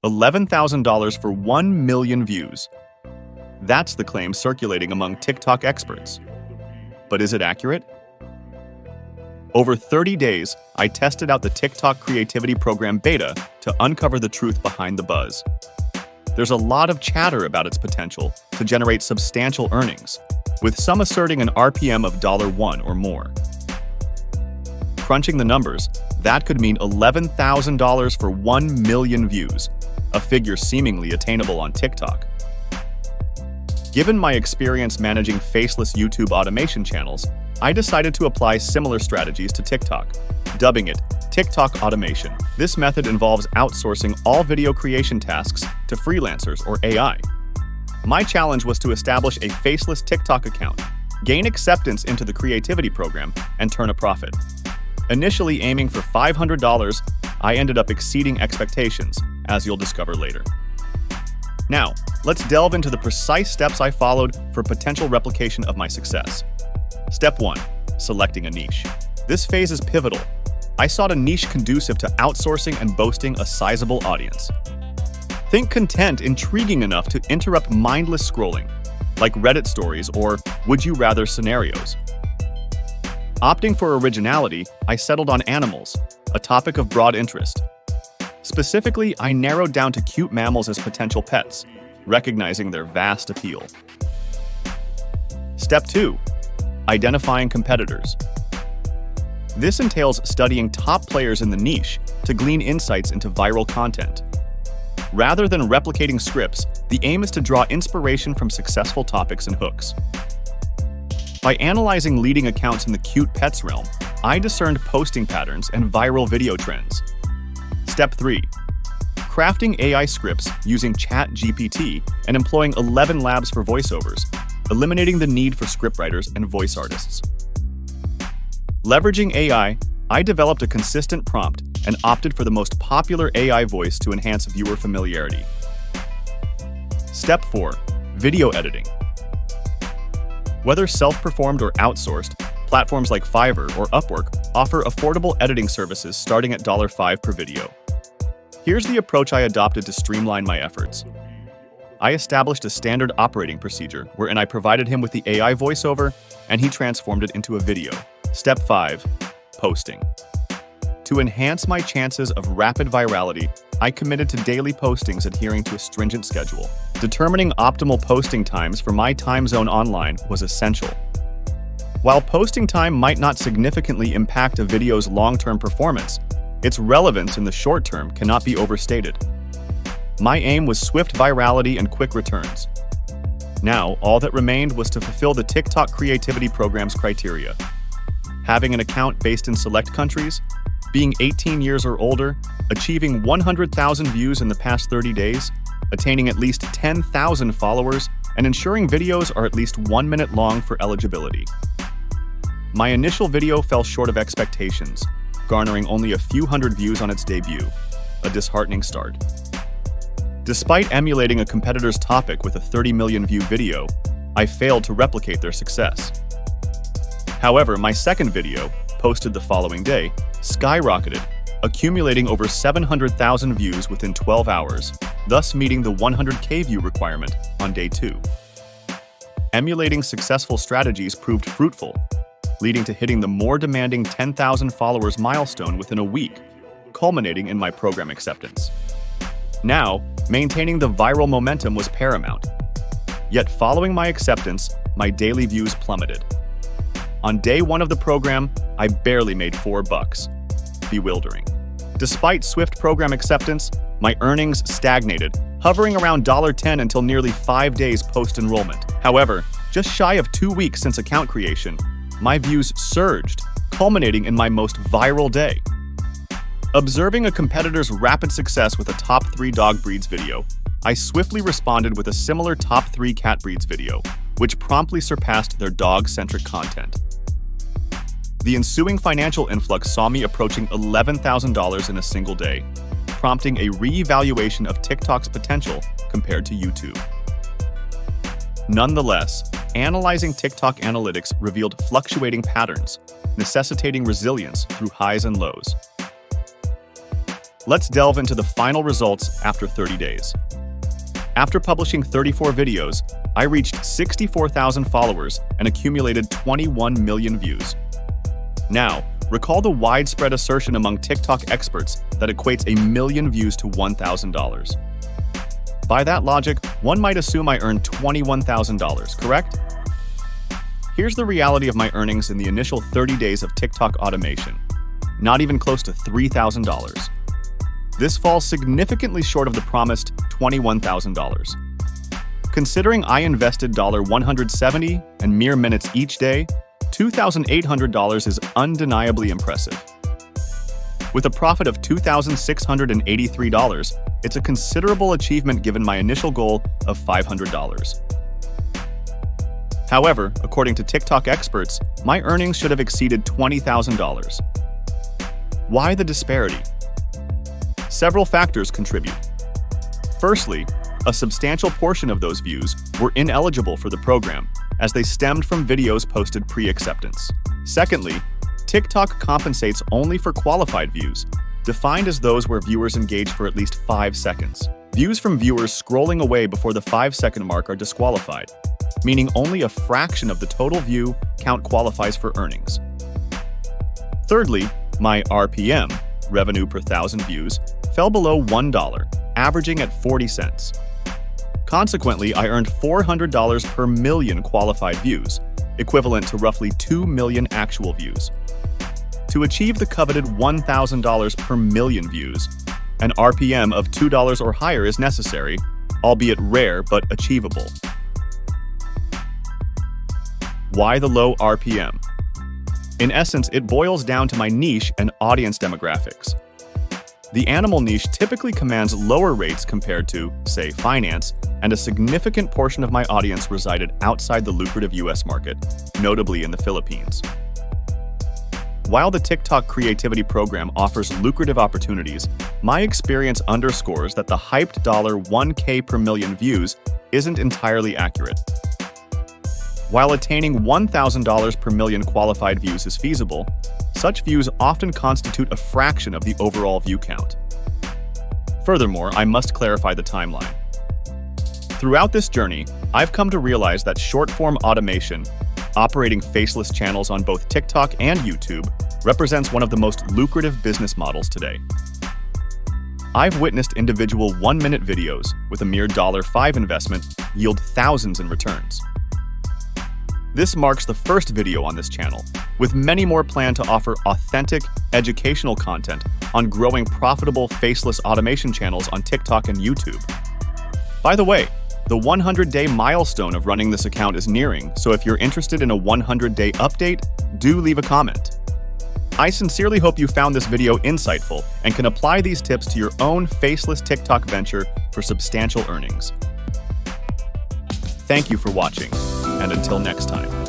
$11,000 for 1 million views. That's the claim circulating among TikTok experts. But is it accurate? Over 30 days, I tested out the TikTok creativity program beta to uncover the truth behind the buzz. There's a lot of chatter about its potential to generate substantial earnings, with some asserting an RPM of $1 or more. Crunching the numbers, that could mean $11,000 for 1 million views, a figure seemingly attainable on TikTok. Given my experience managing faceless YouTube automation channels, I decided to apply similar strategies to TikTok, dubbing it TikTok automation. This method involves outsourcing all video creation tasks to freelancers or AI. My challenge was to establish a faceless TikTok account, gain acceptance into the creativity program, and turn a profit. Initially aiming for $500, I ended up exceeding expectations, as you'll discover later. Now, let's delve into the precise steps I followed for potential replication of my success. Step 1. Selecting a niche. This phase is pivotal. I sought a niche conducive to outsourcing and boasting a sizable audience. Think content intriguing enough to interrupt mindless scrolling, like Reddit stories or would you rather scenarios. Opting for originality, I settled on animals, a topic of broad interest. Specifically, I narrowed down to cute mammals as potential pets, recognizing their vast appeal. Step 2. Identifying competitors. This entails studying top players in the niche to glean insights into viral content. Rather than replicating scripts, the aim is to draw inspiration from successful topics and hooks. By analyzing leading accounts in the cute pets realm, I discerned posting patterns and viral video trends. Step 3. Crafting AI scripts using ChatGPT and employing 11 labs for voiceovers, eliminating the need for scriptwriters and voice artists. Leveraging AI, I developed a consistent prompt and opted for the most popular AI voice to enhance viewer familiarity. Step 4. Video editing. Whether self-performed or outsourced, platforms like Fiverr or Upwork offer affordable editing services starting at $5 per video. Here's the approach I adopted to streamline my efforts. I established a standard operating procedure wherein I provided him with the AI voiceover and he transformed it into a video. Step 5. Posting. To enhance my chances of rapid virality, I committed to daily postings adhering to a stringent schedule. Determining optimal posting times for my time zone online was essential. While posting time might not significantly impact a video's long-term performance, its relevance in the short term cannot be overstated. My aim was swift virality and quick returns. Now, all that remained was to fulfill the TikTok creativity program's criteria. Having an account based in select countries, being 18 years or older, achieving 100,000 views in the past 30 days, attaining at least 10,000 followers, and ensuring videos are at least 1 minute long for eligibility. My initial video fell short of expectations, garnering only a few hundred views on its debut, a disheartening start. Despite emulating a competitor's topic with a 30 million view video, I failed to replicate their success. However, my second video, posted the following day, skyrocketed, accumulating over 700,000 views within 12 hours, thus meeting the 100K view requirement on day 2. Emulating successful strategies proved fruitful, leading to hitting the more demanding 10,000 followers milestone within a week, culminating in my program acceptance. Now, maintaining the viral momentum was paramount. Yet following my acceptance, my daily views plummeted. On day 1 of the program, I barely made $4. Bewildering. Despite swift program acceptance, my earnings stagnated, hovering around $10 until nearly 5 days post-enrollment. However, just shy of 2 weeks since account creation, my views surged, culminating in my most viral day. Observing a competitor's rapid success with a top 3 dog breeds video, I swiftly responded with a similar top 3 cat breeds video, which promptly surpassed their dog-centric content. The ensuing financial influx saw me approaching $11,000 in a single day, prompting a re-evaluation of TikTok's potential compared to YouTube. Nonetheless, analyzing TikTok analytics revealed fluctuating patterns, necessitating resilience through highs and lows. Let's delve into the final results after 30 days. After publishing 34 videos, I reached 64,000 followers and accumulated 21 million views. Now, recall the widespread assertion among TikTok experts that equates a million views to $1,000. By that logic, one might assume I earned $21,000, correct? Here's the reality of my earnings in the initial 30 days of TikTok automation. Not even close to $3,000. This falls significantly short of the promised $21,000. Considering I invested $170 and mere minutes each day, $2,800 is undeniably impressive. With a profit of $2,683, it's a considerable achievement given my initial goal of $500. However, according to TikTok experts, my earnings should have exceeded $20,000. Why the disparity? Several factors contribute. Firstly, a substantial portion of those views were ineligible for the program, as they stemmed from videos posted pre-acceptance. Secondly, TikTok compensates only for qualified views, defined as those where viewers engage for at least 5 seconds. Views from viewers scrolling away before the 5-second mark are disqualified, meaning only a fraction of the total view count qualifies for earnings. Thirdly, my RPM, revenue per 1,000 views, fell below $1, averaging at 40 cents. Consequently, I earned $400 per million qualified views, equivalent to roughly 2 million actual views. To achieve the coveted $1,000 per million views, an RPM of $2 or higher is necessary, albeit rare but achievable. Why the low RPM? In essence, it boils down to my niche and audience demographics. The animal niche typically commands lower rates compared to, say, finance, and a significant portion of my audience resided outside the lucrative US market, notably in the Philippines. While the TikTok Creativity Program offers lucrative opportunities, my experience underscores that the hyped $1K per million views isn't entirely accurate. While attaining $1,000 per million qualified views is feasible, such views often constitute a fraction of the overall view count. Furthermore, I must clarify the timeline. Throughout this journey, I've come to realize that short-form automation, operating faceless channels on both TikTok and YouTube, represents one of the most lucrative business models today. I've witnessed individual 1-minute videos with a mere $5 investment yield thousands in returns. This marks the first video on this channel, with many more planned to offer authentic, educational content on growing profitable faceless automation channels on TikTok and YouTube. By the way, the 100-day milestone of running this account is nearing, so if you're interested in a 100-day update, do leave a comment. I sincerely hope you found this video insightful and can apply these tips to your own faceless TikTok venture for substantial earnings. Thank you for watching, and until next time.